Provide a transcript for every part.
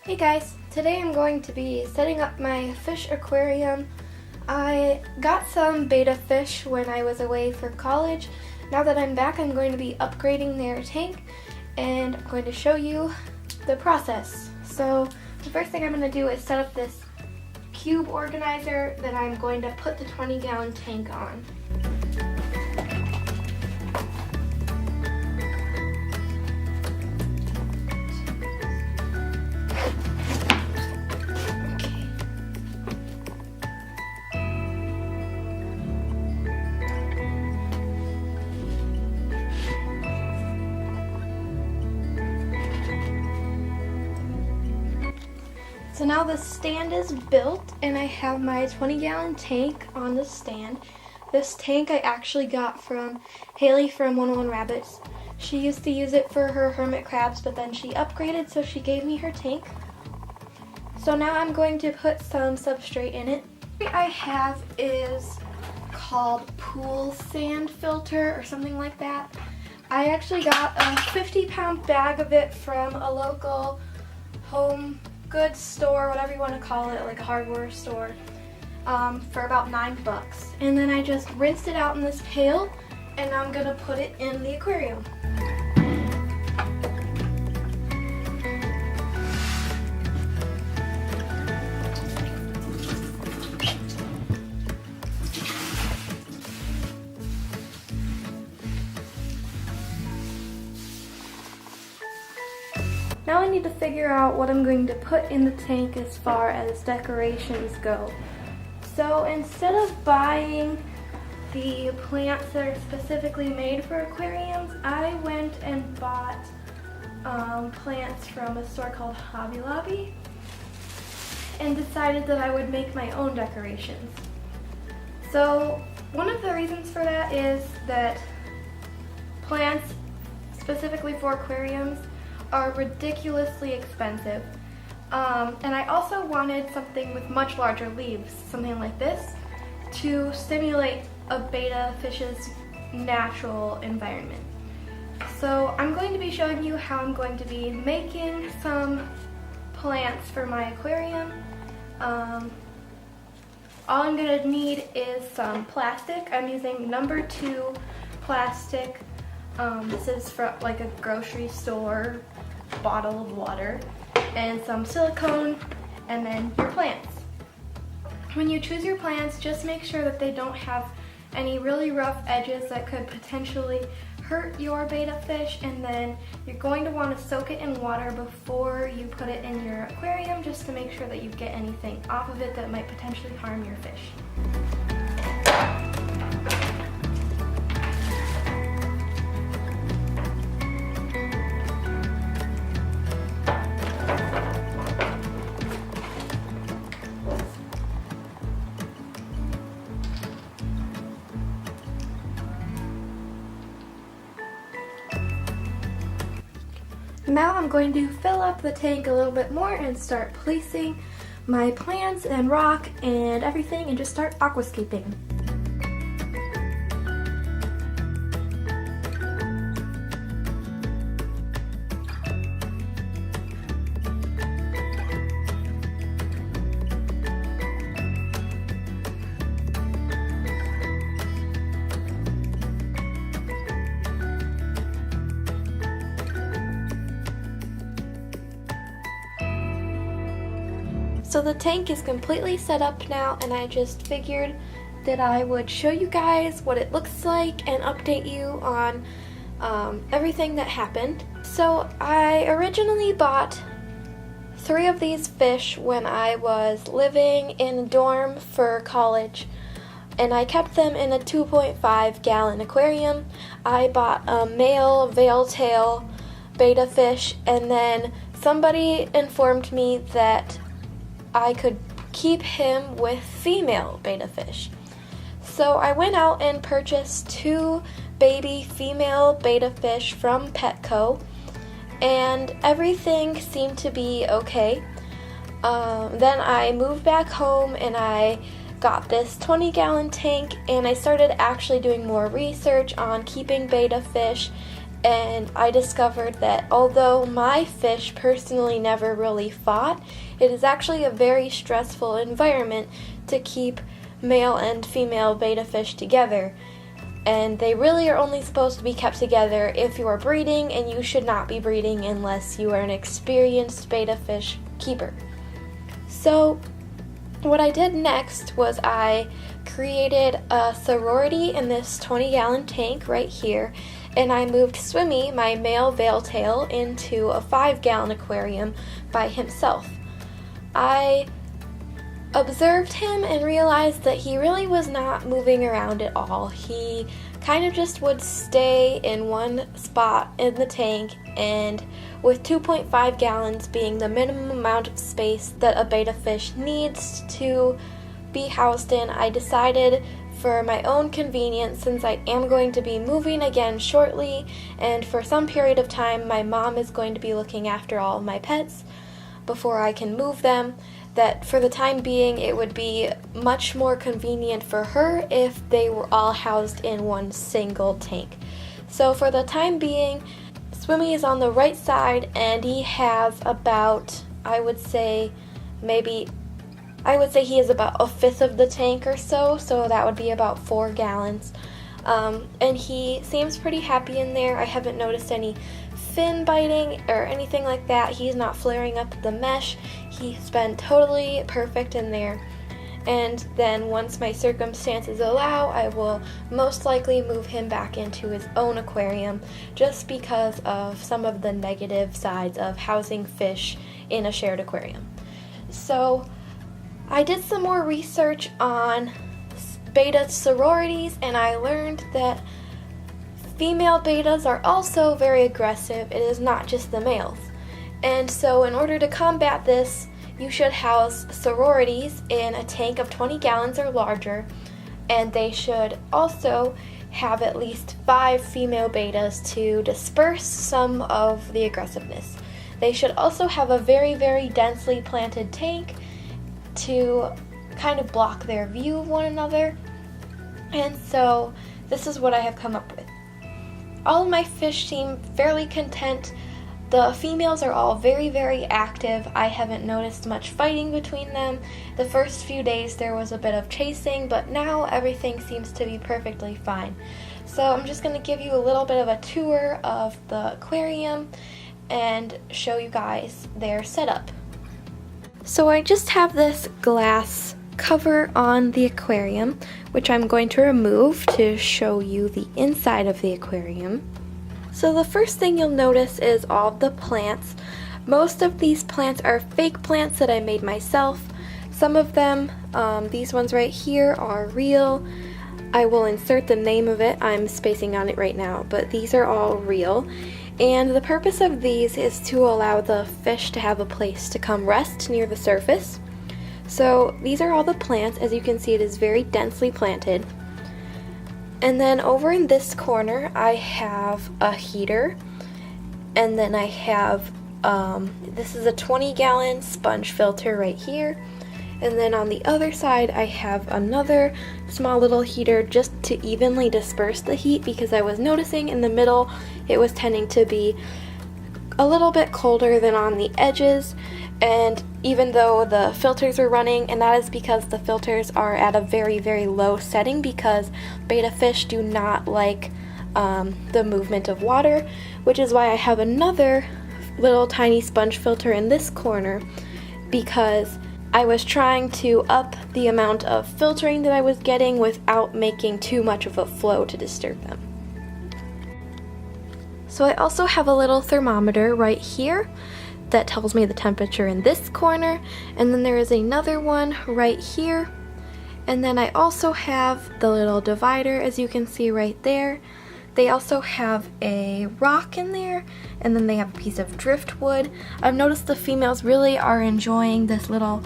Hey guys, today I'm going to be setting up my fish aquarium. I got some betta fish when I was away for college. Now that I'm back, I'm going to be upgrading their tank and I'm going to show you the process. So the first thing I'm going to do is set up this cube organizer that I'm going to put the 20-gallon tank on. So now the stand is built and I have my 20-gallon tank on the stand. This tank I actually got from Haley from 101 Rabbits. She used to use it for her hermit crabs, but then she upgraded, so she gave me her tank. So now I'm going to put some substrate in it. What I have is called pool sand filter or something like that. I actually got a 50-pound bag of it from a local home goods store, whatever you want to call it, like a hardware store, for about $9. And then I just rinsed it out in this pail and I'm gonna put it in the aquarium. Now I need to figure out what I'm going to put in the tank as far as decorations go. So instead of buying the plants that are specifically made for aquariums, I went and bought plants from a store called Hobby Lobby and decided that I would make my own decorations. So one of the reasons for that is that plants specifically for aquariums are ridiculously expensive. And I also wanted something with much larger leaves, something like this, to stimulate a betta fish's natural environment. So I'm going to be showing you how I'm going to be making some plants for my aquarium. All I'm going to need is some plastic. I'm using number 2 plastic. This is from like a grocery store bottle of water, and some silicone, and then your plants. When you choose your plants, just make sure that they don't have any really rough edges that could potentially hurt your betta fish, and then you're going to want to soak it in water before you put it in your aquarium, just to make sure that you get anything off of it that might potentially harm your fish. Now I'm going to fill up the tank a little bit more and start placing my plants and rock and everything and just start aquascaping. So the tank is completely set up now, and I just figured that I would show you guys what it looks like and update you on everything that happened. So I originally bought 3 of these fish when I was living in a dorm for college, and I kept them in a 2.5-gallon aquarium. I bought a male veil-tail betta fish, and then somebody informed me that I could keep him with female betta fish. So I went out and purchased 2 baby female betta fish from Petco, and everything seemed to be okay. Then I moved back home and I got this 20-gallon tank, and I started actually doing more research on keeping betta fish and I discovered that although my fish personally never really fought, it is actually a very stressful environment to keep male and female betta fish together. And they really are only supposed to be kept together if you are breeding, and you should not be breeding unless you are an experienced betta fish keeper. So what I did next was I created a sorority in this 20-gallon tank right here, and I moved Swimmy, my male veiltail, into a 5-gallon aquarium by himself. I observed him and realized that he really was not moving around at all. He kind of just would stay in one spot in the tank, and with 2.5 gallons being the minimum amount of space that a betta fish needs to be housed in, I decided for my own convenience, since I am going to be moving again shortly, and for some period of time my mom is going to be looking after all of my pets before I can move them, that for the time being it would be much more convenient for her if they were all housed in one single tank. So for the time being, Swimmy is on the right side, and he has about, I would say he is about a fifth of the tank or so that would be about 4 gallons. And he seems pretty happy in there. I haven't noticed any fin biting or anything like that. He's not flaring up the mesh. He's been totally perfect in there. And then once my circumstances allow, I will most likely move him back into his own aquarium, just because of some of the negative sides of housing fish in a shared aquarium. So I did some more research on betta sororities, and I learned that female bettas are also very aggressive. It is not just the males. And so in order to combat this, you should house sororities in a tank of 20 gallons or larger, and they should also have at least 5 female bettas to disperse some of the aggressiveness. They should also have a very, very densely planted tank to kind of block their view of one another. And so this is what I have come up with. All of my fish seem fairly content. The females are all very, very active. I haven't noticed much fighting between them. The first few days there was a bit of chasing, but now everything seems to be perfectly fine. So I'm just going to give you a little bit of a tour of the aquarium and show you guys their setup. So I just have this glass cover on the aquarium, which I'm going to remove to show you the inside of the aquarium. So the first thing you'll notice is all the plants. Most of these plants are fake plants that I made myself. Some of them, these ones right here, are real. I will insert the name of it. I'm spacing on it right now, but these are all real. And the purpose of these is to allow the fish to have a place to come rest near the surface. So these are all the plants. As you can see, it is very densely planted. And then over in this corner, I have a heater, and then I have, this is a 20-gallon sponge filter right here. And then on the other side, I have another small little heater just to evenly disperse the heat, because I was noticing in the middle it was tending to be a little bit colder than on the edges. And even though the filters are running, and that is because the filters are at a very, very low setting, because betta fish do not like the movement of water, which is why I have another little tiny sponge filter in this corner, because I was trying to up the amount of filtering that I was getting without making too much of a flow to disturb them. So I also have a little thermometer right here that tells me the temperature in this corner, and then there is another one right here, and then I also have the little divider, as you can see right there. They also have a rock in there, and then they have a piece of driftwood. I've noticed the females really are enjoying this little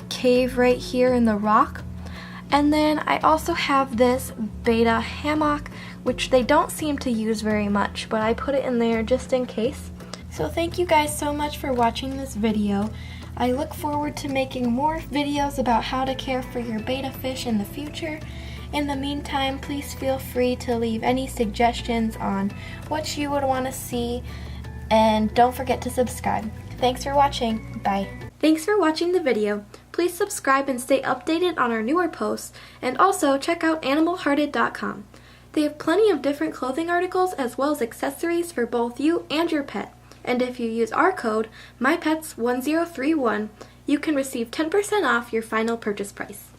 cave right here in the rock. And then I also have this betta hammock, which they don't seem to use very much, but I put it in there just in case. So thank you guys so much for watching this video. I look forward to making more videos about how to care for your betta fish in the future. In the meantime, please feel free to leave any suggestions on what you would want to see, and don't forget to subscribe. Thanks for watching. Bye. Thanks for watching the video. Please subscribe and stay updated on our newer posts, and also check out animalhearted.com. They have plenty of different clothing articles as well as accessories for both you and your pet. And if you use our code, MyPets1031, you can receive 10% off your final purchase price.